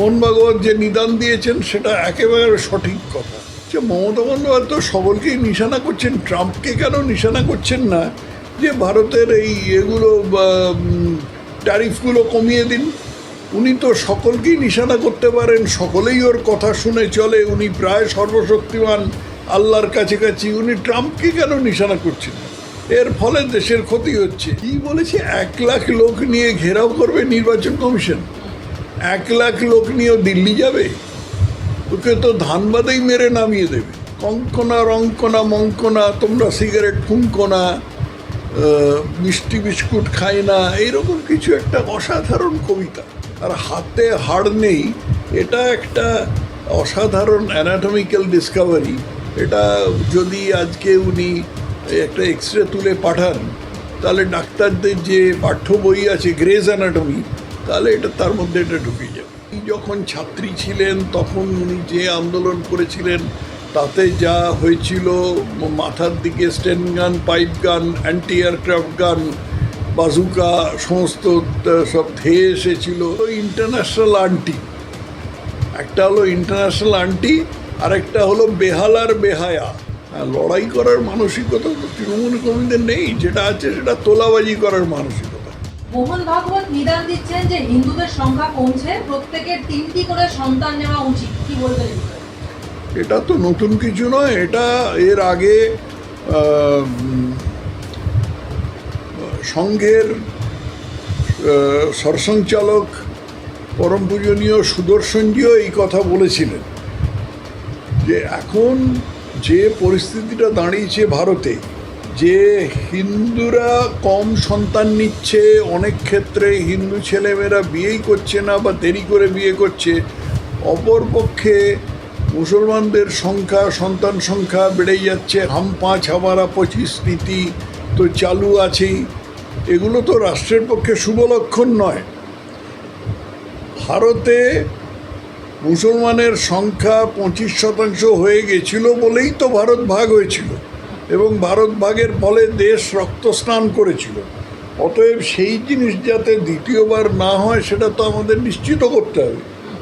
মোহন ভাগবত যে নিদান দিয়েছেন সেটা একেবারে সঠিক কথা। যে মমতা বন্দ্যোপাধ্যায় সকলকেই নিশানা করছেন, ট্রাম্পকে কেন নিশানা করছেন না যে ভারতের এই এগুলো ট্যারিফগুলো কমিয়ে দিন। উনি তো সকলকেই নিশানা করতে পারেন, সকলেই ওর কথা শুনে চলে, উনি প্রায় সর্বশক্তিমান, আল্লাহর কাছাকাছি। উনি ট্রাম্পকে কেন নিশানা করছেন? এর ফলে দেশের ক্ষতি হচ্ছে। কি বলেছে, 1,00,000 লোক নিয়ে ঘেরাও করবে নির্বাচন কমিশন। 1,00,000 লোক নিয়েও দিল্লি যাবে? ওকে তো ধানবাদেই মেরে নামিয়ে দেবে। কঙ্কনা রঙ্কনা মঙ্কনা, তোমরা সিগারেট ফুঙ্কো না, মিষ্টি বিস্কুট খাই না, এইরকম কিছু একটা অসাধারণ কবিতা। আর হাতে হাড় নেই, এটা একটা অসাধারণ অ্যানাটমিক্যাল ডিসকভারি। এটা যদি আজকে উনি একটা এক্সরে তুলে পাঠান, তাহলে ডাক্তারদের যে পাঠ্য বই আছে গ্রেজ অ্যানাটমি, তাহলে এটা তার মধ্যে এটা ঢুকে যাবে। যখন ছাত্রী ছিলেন তখন উনি যে আন্দোলন করেছিলেন, তাতে যা হয়েছিল, মাথার দিকে স্টেন গান, পাইপ গান, অ্যান্টি এয়ারক্রাফট গান, বাজুকা, সমস্ত সব ধেয়ে এসেছিল। ইন্টারন্যাশনাল আন্টি, একটা হলো ইন্টারন্যাশনাল আন্টি, আর একটা হলো বেহালার বেহায়া। লড়াই করার মানসিকতা তো তৃণমূল কর্মীদের নেই, যেটা আছে সেটা তোলাবাজি করার মানসিকতা। মোহন ভাগবত নিদান দিচ্ছেন যে হিন্দুদের সংখ্যা কমছে, প্রত্যেকের 3টি করে সন্তান নেওয়া উচিত, কি বলবেন? এটা তো নতুন কিছু নয়, এটা এর আগে সংঘের সরসংচালক পরম পূজনীয় সুদর্শনজিও এই কথা বলেছিলেন যে এখন যে পরিস্থিতিটা দাঁড়িয়েছে ভারতে, যে হিন্দুরা কম সন্তান নিচ্ছে, অনেক ক্ষেত্রে হিন্দু ছেলেমেয়েরা বিয়েই করছে না বা দেরি করে বিয়ে করছে, অপরপক্ষে মুসলমানদের সংখ্যা, সন্তান সংখ্যা বেড়ে যাচ্ছে, হাম 5 হামারা 25 নীতি তো চালু আছেই। এগুলো তো রাষ্ট্রের পক্ষে শুভ লক্ষণ নয়। ভারতে মুসলমানের সংখ্যা 25% হয়ে গেছিল বলেই তো ভারত ভাগ হয়েছিল, এবং ভারত ভাগের ফলে দেশ রক্তস্নান করেছিল। অতএব সেই জিনিস যাতে দ্বিতীয়বার না হয় সেটা তো আমাদের নিশ্চিত করতে হবে।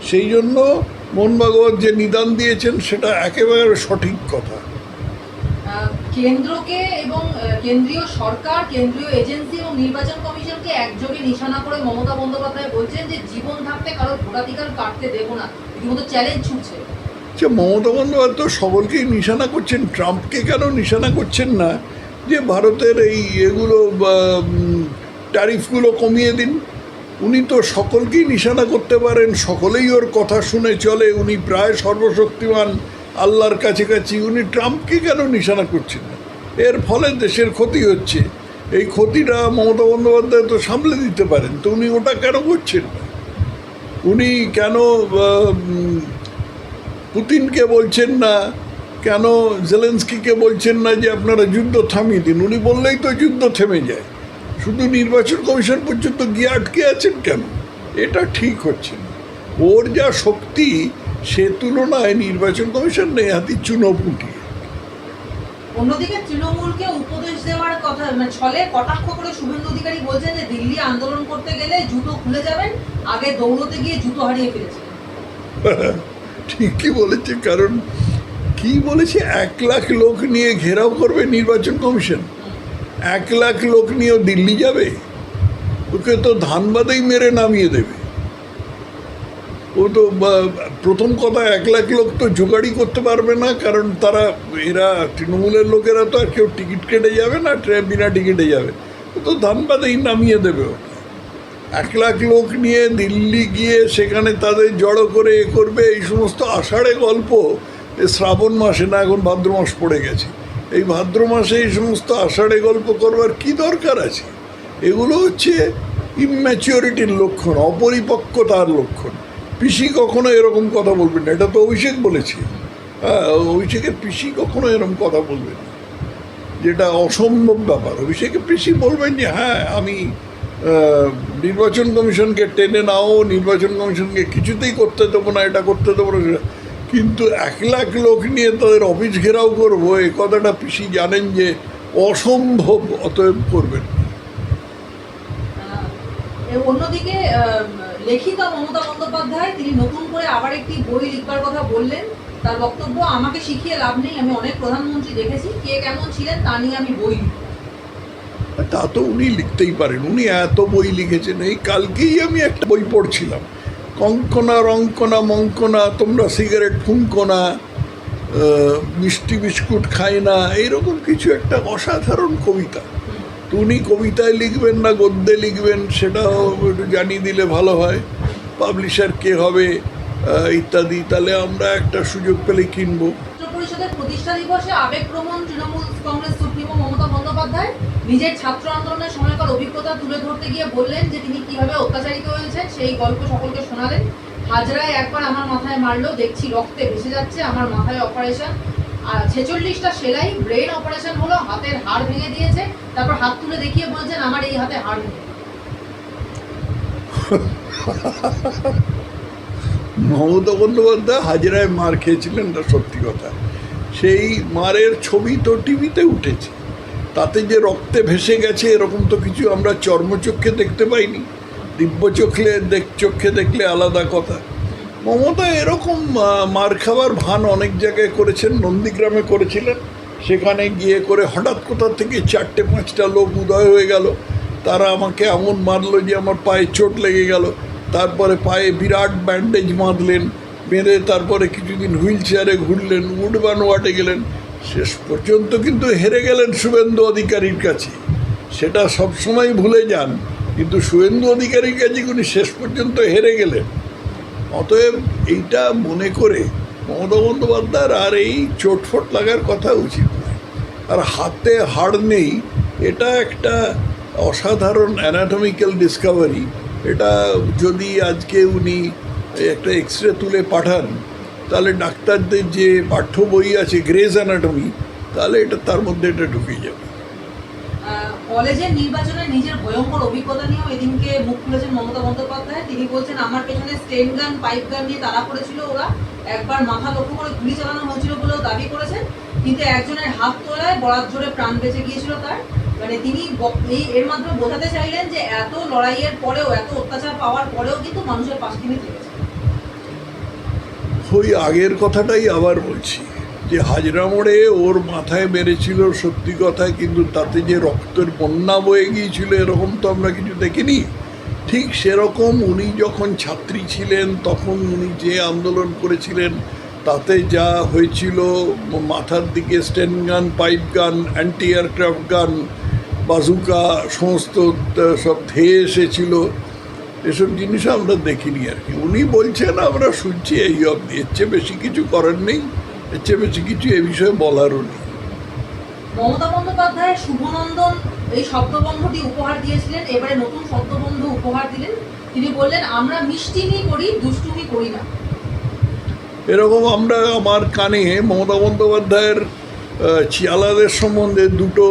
সেই জন্য মোহন ভাগবত যে নিদান দিয়েছেন সেটা একেবারে সঠিক কথা। কেন্দ্রকে এবং কেন্দ্রীয় সরকার, কেন্দ্রীয় এজেন্সি এবং নির্বাচন কমিশনকে একযোগে নিশানা করে মমতা বন্দ্যোপাধ্যায় বলছেন যে জীবন থাকতে কারো ভোটাধিকার কাটতে দেবো না, রীতিমতো চ্যালেঞ্জ ছুটছে। যে মমতা বন্দ্যোপাধ্যায় সকলকেই নিশানা করছেন, ট্রাম্পকে কেন নিশানা করছেন না যে ভারতের এই এগুলো ট্যারিফগুলো কমিয়ে দিন। উনি তো সকলকেই নিশানা করতে পারেন, সকলেই ওর কথা শুনে চলে, উনি প্রায় সর্বশক্তিমান, আল্লাহর কাছাকাছি। উনি ট্রাম্পকে কেন নিশানা করছেন না? এর ফলে দেশের ক্ষতি হচ্ছে। এই ক্ষতিটা মমতা বন্দ্যোপাধ্যায় তো সামলে দিতে পারেন, তো উনি ওটা কেন করছেন না? উনি কেন পুতিনকে বলছেন না, কেন জেলেন্সকিকে বলছেন না যে আপনারা যুদ্ধ থামিয়ে দিন? উনি বললেই তো যুদ্ধ থেমে যায়। শুধু নির্বাচন কমিশন পর্যন্ত গিয়ে আটকে আছেন কেন? এটা ঠিক হচ্ছে না। ওর যা শক্তি, সে তুলনায় নির্বাচন কমিশন নেই হাতি চুনোপুটি। অন্যদিকে তৃণমূলকে উপদেশ দেওয়ার কথা, মানে ছলে কটাক্ষ করে শুভেন্দু অধিকারী বলছেন যে দিল্লি আন্দোলন করতে গেলে জুতো খুলে যাবেন, আগে দৌড়তে গিয়ে জুতো হারিয়ে ফেলেছেন। ঠিকই বলেছে, কারণ কি বলেছে, 1,00,000 লোক নিয়ে ঘেরাও করবে নির্বাচন কমিশন। 1,00,000 লোক নিয়েও দিল্লি যাবে? ওকে তো ধানবাদেই মেরে নামিয়ে দেবে। ও তো প্রথম কথা, 1,00,000 লোক তো জোগাড়ই করতে পারবে না, কারণ তারা এরা তৃণমূলের লোকেরা তো আর কেউ টিকিট কেটে যাবে না, বিনা টিকিটে যাবে। ও তো ধানবাদেই নামিয়ে দেবে। 1,00,000 লোক নিয়ে দিল্লি গিয়ে সেখানে তাদের জড়ো করে এ করবে, এই সমস্ত আষাঢ়ে গল্প। শ্রাবণ মাসে না, এখন ভাদ্র মাস পড়ে গেছে, এই ভাদ্র মাসে এই সমস্ত আষাঢ়ে গল্প করবার কি দরকার আছে? এগুলো হচ্ছে ইম্যাচিওরিটির লক্ষণ, অপরিপক্কতার লক্ষণ। পিসি কখনো এরকম কথা বলবেন না, এটা তো অভিষেক বলেছে। হ্যাঁ, অভিষেকের পিসি কখনো এরকম কথা বলবেন না, যেটা অসম্ভব ব্যাপার। অভিষেকের পিসি বলবেন যে হ্যাঁ আমি নির্বাচন কমিশনকে টেনে নাও, নির্বাচন কমিশনকে কিছুতেই করতে দেবো না, এটা করতে দেবো না সেটা। কিন্তু 1,00,000 লোক নিয়ে তাদের অফিস ঘেরাও করবো, এ কথাটা পিসি জানেন যে অসম্ভব, অতএব করবেন। অন্যদিকে লেখিকা মমতা বন্দ্যোপাধ্যায় তিনি নতুন করে আবার একটি বই লিখবার কথা বললেন। তার বক্তব্য, আমাকে শিখিয়ে লাভ নেই, আমি অনেক প্রধানমন্ত্রী দেখেছি, কে কেমন ছিলেন তা নিয়ে আমি বই লিখব। তা তো উনি লিখতেই পারেন, উনি এত বই লিখেছেন। এই কালকেই আমি একটা বই পড়ছিলাম, কঙ্কনা রঙ্কনা মঙ্কনা, তোমরা সিগারেট ফুঙ্কো না, মিষ্টি বিস্কুট খায় না, এইরকম কিছু একটা অসাধারণ কবিতা। তো উনি কবিতায় লিখবেন না গদ্যে লিখবেন সেটাও একটু জানিয়ে দিলে ভালো হয়, পাবলিশার কে হবে ইত্যাদি, তাহলে আমরা একটা সুযোগ পেলে কিনবো। ছাত্র পরিষদের প্রতিষ্ঠা দিবসে আবেগপ্রবণ তৃণমূল কংগ্রেস সুপ্রিমো মমতা বন্দ্যোপাধ্যায় নিজের ছাত্র আন্দোলনের সময়কার অভিজ্ঞতা তুলে ধরতে গিয়ে বললেন যে তিনি কিভাবে অত্যাচারিত হয়েছেন, সেই গল্প সকলকে শোনালেন। হাজরায় একবার আমার মাথায় মারলো, দেখছি রক্তে ভেসে যাচ্ছে, আমার মাথায় অপারেশন, 46টা সেলাই, ব্রেন অপারেশন হলো, হাতের হাড় ভেঙে দিয়েছে, তারপর হাত তুলে দেখিয়ে বলছেন আমার এই হাতে হাড় নেই। মমতা বন্দ্যোপাধ্যায় হাজরায় মার খেয়েছিলেন, না সত্যি কথা। সেই মারের ছবি তো টিভিতে উঠেছে, তাতে যে রক্তে ভেসে গেছে এরকম তো কিছু আমরা চর্মচক্ষে দেখতে পাইনি। দিব্য চোখে দেখলে আলাদা কথা। মমতা এরকম মার খাবার ভান অনেক জায়গায় করেছেন, নন্দীগ্রামে করেছিলেন। সেখানে গিয়ে করে হঠাৎ কোথা থেকে 4-5টা লোক উদয় হয়ে গেল, তারা আমাকে এমন মারলো যে আমার পায়ে চোট লেগে গেল। তারপরে পায়ে বিরাট ব্যান্ডেজ বাঁধলেন, বেঁধে তারপরে কিছুদিন হুইল চেয়ারে ঘুরলেন, উডবান ওয়াটে গেলেন। শেষ পর্যন্ত কিন্তু হেরে গেলেন শুভেন্দু অধিকারীর কাছে। সেটা সবসময় ভুলে যান, কিন্তু শুভেন্দু অধিকারীর কাছে উনি শেষ পর্যন্ত হেরে গেলেন। অতএব এইটা মনে করে মমতা বন্দ্যোপাধ্যায়ের আর এই চোটফোট লাগার কথা উচিত নয়। আর হাতে হাড় নেই, এটা একটা অসাধারণ অ্যানাটমিক্যাল ডিসকভারি। এটা যদি আজকে উনি একটা এক্সরে তুলে পাঠান, তাহলে ডাক্তারদের যে পাঠ্য বই আছে গ্রেজ অ্যানাটমি, তাহলে এটা তার মধ্যে এটা ঢুকে যাবে। কলেজের নির্বাচনে নিজের ভয়ঙ্কর অভিজ্ঞতা নিয়েও এদিনকে মুখ খুলেছেন মমতা বন্দ্যোপাধ্যায়। তিনি বলছেন আমার পেছনে স্টেন গান, পাইপ গান নিয়ে তাড়া করেছিল ওরা, একবার মাথা লক্ষ্য করে গুলি চালানো হয়েছিল বলেও দাবি করেছেন, কিন্তু একজনের হাত তোলায় বরাত জোরে প্রাণ বেঁচে গিয়েছিল তার। মানে তিনি এর মাধ্যমে বোঝাতে চাইলেন যে এত লড়াইয়ের পরেও, এত অত্যাচার পাওয়ার পরেও কিন্তু মানুষের পাশে তিনি থেকেছেন। ওই আগের কথাটাই আবার বলছি, যে হাজরা মোড়ে ওর মাথায় মেরেছিল সত্যি কথা, কিন্তু তাতে যে রক্তের বন্যা বয়ে গিয়েছিল এরকম তো আমরা কিছু দেখিনি। ঠিক সেরকম উনি যখন ছাত্রী ছিলেন তখন উনি যে আন্দোলন করেছিলেন তাতে যা হয়েছিল, মাথার দিকে স্টেন গান, পাইপ গান, অ্যান্টি এয়ারক্রাফট গান, বাজুকা সমস্ত সব ধেয়ে এসেছিল, এসব জিনিস আমরা দেখিনি আর কি। উনি বলছেন, আমরা শুনছি এই অবধি, এর চেয়ে বেশি কিছু করার নেই, এর চেয়ে বেশি কিছু এ বিষয়ে বলারও নেই। মমতা বন্দ্যোপাধ্যায় শুভনন্দন এই শব্দবন্ধটি উপহার দিয়েছিলেন, এবারে নতুন শব্দবন্ধ উপহার দিলেন। তিনি বললেন আমরা মিষ্টিমি করি, দুষ্টুমি করি না। এরকম আমরা আমার কানে মমতা বন্দ্যোপাধ্যায়ের চিয়ালাদের সম্বন্ধে দুটো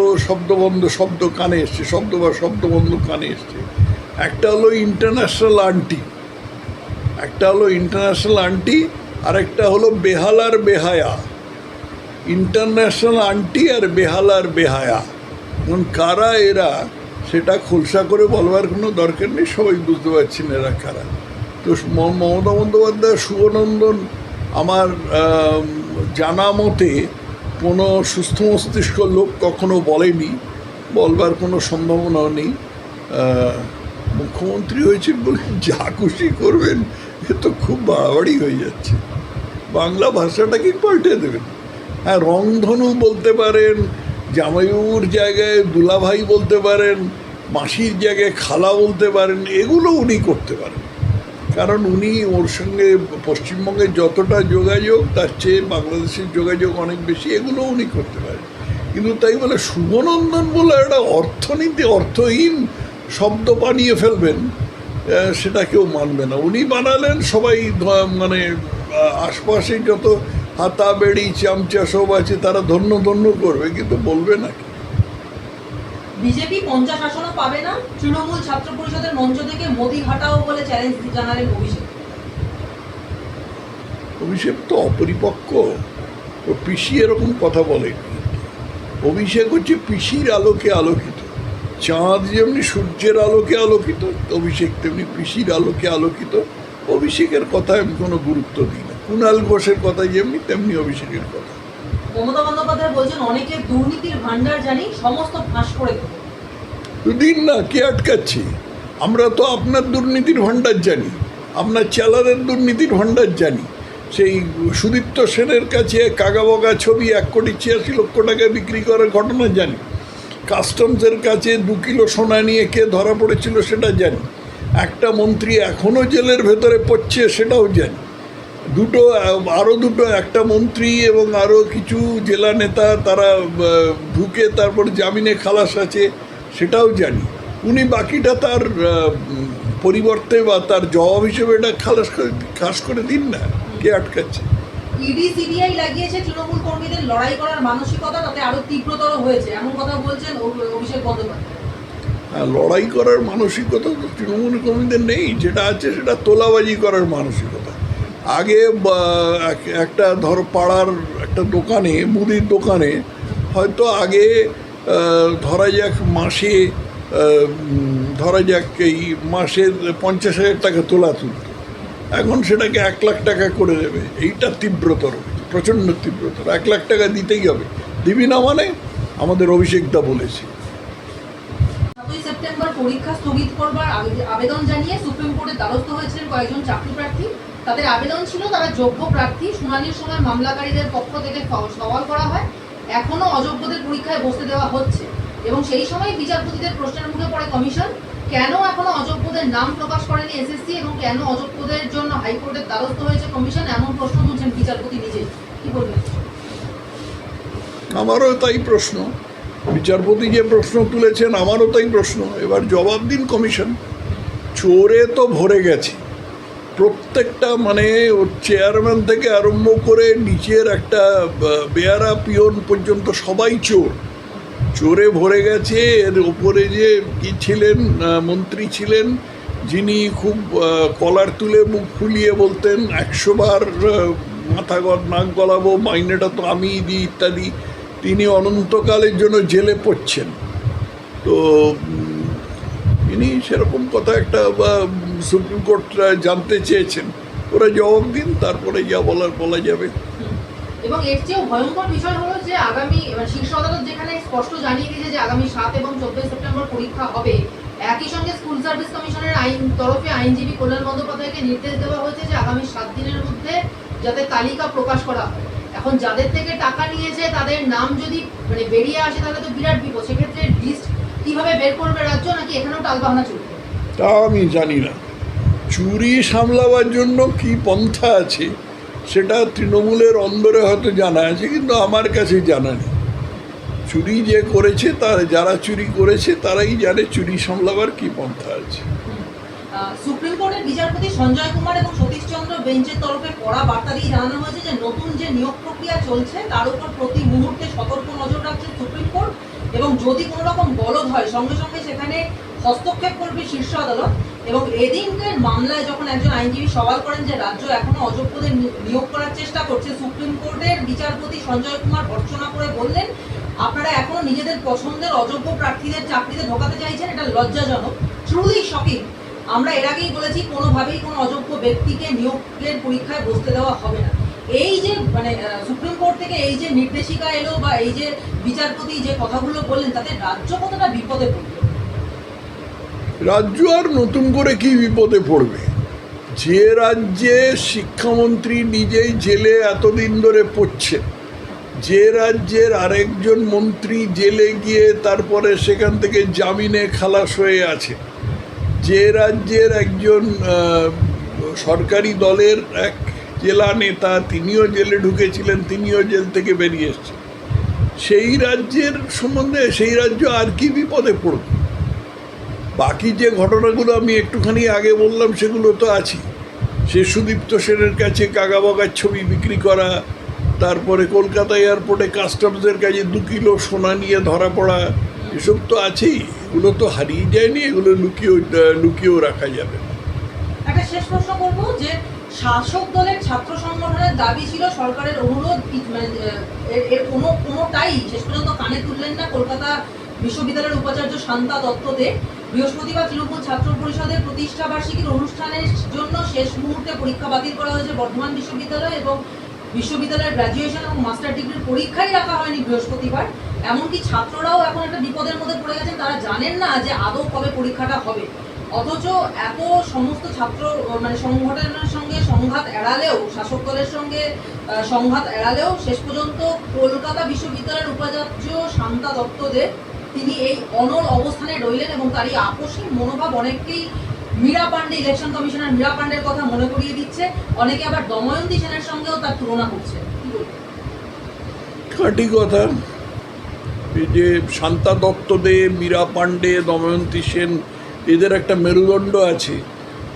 শব্দ কানে এসছে, শব্দবন্ধ কানে এসছে। একটা হলো ইন্টারন্যাশনাল আন্টি, আরেকটা হলো বেহালার বেহায়া। ইন্টারন্যাশনাল আন্টি আর বেহালার বেহায়া, এখন কারা এরা সেটা খোলসা করে বলবার কোনো দরকার নেই, সবাই বুঝতে পারছেন এরা কারা। তো মমতা বন্দ্যোপাধ্যায় শুভনন্দন আমার জানা মতে কোনো সুস্থ মস্তিষ্ক লোক কখনো বলেনি, বলবার কোনো সম্ভাবনাও নেই। মুখ্যমন্ত্রী হয়েছে বলে যা খুশি করবেন, এ তো খুব বাড়াবাড়ি হয়ে যাচ্ছে। বাংলা ভাষাটাকে পাল্টে দেবেন। হ্যাঁ, রংধনু বলতে পারেন, জামাইবাবুর জায়গায় দুলাভাই বলতে পারেন, মাসির জায়গায় খালা বলতে পারেন, এগুলো উনি করতে পারেন। কারণ উনি ওর সঙ্গে পশ্চিমবঙ্গের যতটা যোগাযোগ তার চেয়ে বাংলাদেশের যোগাযোগ অনেক বেশি, এগুলো উনি করতে পারেন। কিন্তু তাই বলে শুভনন্দন বলে একটা অর্থহীন শব্দ বানিয়ে ফেলবেন, সেটা কেউ মানবে না। উনি বানালেন, সবাই মানে আশপাশে যত হাতা বেড়ি চামচা সব আছে তারা ধন্য করবে, কিন্তু বলবে না। বিজেপি 50 আসনও পাবে না, তৃণমূল ছাত্র পরিষদের মঞ্চ থেকে মোদি হাটাও বলে চ্যালেঞ্জ জানালেন অভিষেক তো অপরিপক্ক, ও পিসি এরকম কথা বলেনি। অভিষেক হচ্ছে পিসির আলোকে আলোকিত, চাঁদ যেমনি সূর্যের আলোকে আলোকিত, অভিষেক তেমনি পিসির আলোকে আলোকিত। অভিষেকের কথায় আমি কোনো গুরুত্ব দিই না। কুণাল ঘোষের কথা যেমনি তেমনি অভিষেকের কথা। মমতা বন্দ্যোপাধ্যায় বলছেন অনেকে দুর্নীতির ভান্ডার জানি, সমস্ত ফাঁস করে দেবো। তো দিন না, কে আটকাচ্ছে? আমরা তো আপনার দুর্নীতির ভাণ্ডার জানি, আপনার চেলারের দুর্নীতির ভাণ্ডার জানি। সেই সুদীপ্ত সেনের কাছে কাগাবগা ছবি 1,86,00,000 টাকা বিক্রি করার ঘটনা জানি। কাস্টমসের কাছে 2 কিলো সোনা নিয়ে কে ধরা পড়েছিল সেটা জানি। একটা মন্ত্রী এখনও জেলের ভেতরে পড়ছে সেটাও জানি। আরও দুটো, একটা মন্ত্রী এবং আরও কিছু জেলা নেতা তারা ঢুকে তারপর জামিনে খালাস আছে সেটাও জানি। উনি বাকিটা তার পরিবর্তে বা তার জবাব হিসেবে এটা খাস করে দিন না, কে আটকাচ্ছে? ইডি সিবিআই লাগিয়েছে তৃণমূল কর্মীদের লড়াই করার মানসিকতা তাতে আরো তীব্রতর হয়েছে, এমন কথা বলছেন অভিষেক বন্দ্যোপাধ্যায়। লড়াই করার মানসিকতা তো তৃণমূল কর্মীদের নেই, যেটা আছে সেটা তোলাবাজি করার মানসিকতা। আগে একটা পাড়ার একটা দোকানে, মুদির দোকানে হয়তো আগে ধরা যাক এই মাসে 50,000 টাকা তোলা তুলত, এখন সেটাকে 1 লাখ টাকা করে দেবে। এইটা তীব্রতর, প্রচণ্ড তীব্রতর। 1 লাখ টাকা দিতেই হবে, দিবি না মানে আমাদের অভিষেকদা বলেছে। 7ই সেপ্টেম্বর পরীক্ষা স্থগিত করবার আবেদন জানিয়ে সুপ্রিম কোর্টের দ্বারস্থ হয়েছিলেন কয়েকজন চাকরি প্রার্থী। তাদের আবেদন ছিল তারা যোগ্য প্রার্থী। শুনানির সময় মামলাকারীদের পক্ষ থেকে সওয়াল করা হয় এখনো অযোগ্যদের পরীক্ষায় বসতে দেওয়া হচ্ছে, এবং সেই সময় বিচারপতিদের প্রশ্নের মুখে পড়ে কমিশন কেন এখনো অযোগ্যদের নাম প্রকাশ করেনি এসএসসি এবং কেন অযোগ্যদের জন্য হাইকোর্টের দ্বারস্থ হয়েছে কমিশন, এমন প্রশ্ন তুলছেন বিচারপতি নিজে। কি বলবেন? আমারও তাই প্রশ্ন, বিচারপতি যে প্রশ্ন তুলেছেন আমারও তাই প্রশ্ন। এবার জবাব দিন কমিশন। চোরে তো ভরে গেছে প্রত্যেকটা, মানে চেয়ারম্যান থেকে আরম্ভ করে নিচের একটা বেয়ারা পিয়ন পর্যন্ত সবাই চোরে ভরে গেছে। এর ওপরে যে কি ছিলেন, মন্ত্রী ছিলেন, যিনি খুব কলার তুলে মুখ ফুলিয়ে বলতেন 100 বার নাক গলাবো, মাইনেটা তো আমিই দিই ইত্যাদি, তিনি অনন্তকালের জন্য জেলে পড়ছেন। তো ইনি সেরকম কথা একটা সুপ্রিম কোর্ট জানতে চেয়েছেন, ওরা জবাব দিন, তারপরে যা বলার বলা যাবে। এবং এর চেয়েও ভয়ঙ্কর বিষয় হলো যে আগামী শীর্ষ আদালত যেখানে স্পষ্ট জানিয়ে দিয়েছে যে আগামী 7 এবং 14 সেপ্টেম্বর পরীক্ষা হবে, একই সঙ্গে স্কুল সার্ভিস কমিশনের তরফে আইনজীবী কল্যাণ বন্দ্যোপাধ্যায়কে নির্দেশ দেওয়া হয়েছে যে আগামী 7 দিনের মধ্যে যাতে তালিকা প্রকাশ করা হয়। এখন যাদের থেকে টাকা নিয়েছে তাদের নাম যদি বেরিয়ে আসে তাহলে তো বিরাট বিপদ। সেক্ষেত্রে লিস্ট কিভাবে বের করবে রাজ্য, নাকি এখানেও টালবাহানা চলবে? তা আমি জানি না। চুরি সামলাবার জন্য কি পন্থা আছে সেটা তৃণমূলের অন্দরে হয়তো জানা আছে, কিন্তু আমার কাছে জানা নেই। চুরি যে করেছে, যারা চুরি করেছে তারাই জানে চুরি সামলাবার কি পন্থা আছে। সুপ্রিম কোর্টের বিচারপতি সঞ্জয় কুমার এবং সতীশ চন্দ্র বেঞ্চের তরফে কড়া বার্তা দিয়ে জানানো হয়েছে যে নতুন যে নিয়োগ প্রক্রিয়া চলছে তার উপর প্রতি মুহূর্তে সতর্ক নজর রাখছে সুপ্রিম কোর্ট, এবং যদি কোনো রকম গলদ হয় সঙ্গে সঙ্গে সেখানে হস্তক্ষেপ করবে শীর্ষ আদালত। এবং এদিনকের মামলায় যখন একজন আইনজীবী সওয়াল করেন যে রাজ্য এখনো অযোগ্যদের নিয়োগ করার চেষ্টা করছে, সুপ্রিম কোর্টের বিচারপতি সঞ্জয় কুমার ভর্ৎসনা করে বললেন আপনারা এখনো নিজেদের পছন্দের অযোগ্য প্রার্থীদের চাকরিতে ঢোকাতে চাইছেন, এটা লজ্জাজনক, ট্রুলি শকিং। আমরা এর আগেই বলেছি কোনোভাবেই কোনো অযোগ্য ব্যক্তিকে নিয়োগের পরীক্ষায় বসতে দেওয়া হবে না। এই যে সুপ্রিম কোর্ট থেকে এই যে নির্দেশিকা এলো বা এই যে বিচারপতি যে কথাগুলো বললেন, তাতে রাজ্য কতটা বিপদে পড়বে? রাজ্য আর নতুন করে কি বিপদে পড়বে? যে রাজ্যে শিক্ষামন্ত্রী নিজেই জেলে এতদিন ধরে পড়ছেন, যে রাজ্যের আরেকজন মন্ত্রী জেলে গিয়ে তারপরে সেখান থেকে জামিনে খালাস হয়ে আছে, যে রাজ্যের একজন সরকারি দলের এক জেলা নেতা তিনিও জেলে ঢুকেছিলেন, তিনিও জেল থেকে বেরিয়ে এসেছেন, সেই রাজ্যের সম্বন্ধে সেই রাজ্য আর কি বিপদে পড়বে? বাকি যে ঘটনাগুলো আমি একটুখানি আগে বললাম সেগুলো তো আছে। সে সুদীপ্ত সেনের কাছে কাগাবাগার ছবি বিক্রি করা, তারপরে কলকাতা এয়ারপোর্টে কাস্টমসের কাছে 2 কিলো সোনা নিয়ে ধরা পড়া, এসব তো আছেই। এগুলো তো হারিয়ে যায়নি, এগুলো লুকিয়েও রাখা যাবে। একটা শেষ প্রশ্ন করবো যে শাসক দলের ছাত্র সংগঠনের দাবি ছিল সরকারের অনুরোধ, এর কোনোটাই শেষ পর্যন্ত কানে তুললেন না কলকাতা বিশ্ববিদ্যালয়ের উপাচার্য শান্তা দত্ত দে বৃহস্পতিবার তৃণমূল ছাত্র পরিষদের প্রতিষ্ঠা বার্ষিকীর অনুষ্ঠানের জন্য শেষ মুহূর্তে পরীক্ষা বাতিল করা হয়েছে বর্ধমান বিশ্ববিদ্যালয় এবং বিশ্ববিদ্যালয়ের গ্র্যাজুয়েশন এবং মাস্টার ডিগ্রির পরীক্ষাই রাখা হয়নি বৃহস্পতিবার। এমনকি ছাত্ররাও এখন একটা বিপদের মধ্যে পড়ে গেছেন, তারা জানেন না যে আদৌ কবে পরীক্ষাটা হবে। অথচ এত সমস্ত ছাত্র মানে সংগঠনের সঙ্গে সংঘাত এড়ালেও, শাসক দলের সঙ্গে সংঘাত এড়ালেও শেষ পর্যন্ত কলকাতা বিশ্ববিদ্যালয়ের উপাচার্য শান্তা দত্ত দে তিনি এই অনড় অবস্থানে রইলেন এবং তারই আকস্মিক মনোভাব অনেককেই মীরা পান্ডে, ইলেকশন কমিশনার মীরা পান্ডের কথা মনে করিয়ে দিচ্ছে। অনেকে আবার দময়ন্তী সেনের সঙ্গেও তার তুলনা করছে। কি বলবেন? খাঁটি কথা। এই যে শান্তা দত্ত দে, মীরা পান্ডে, দময়ন্তী সেন, এদের একটা মেরুদণ্ড আছে।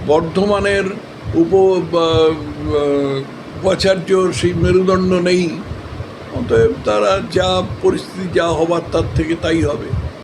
বর্ধমানের উপাচার্য সেই মেরুদণ্ড নেই, অতএব তারা যা পরিস্থিতি যা হবার তার থেকে তাই হবে।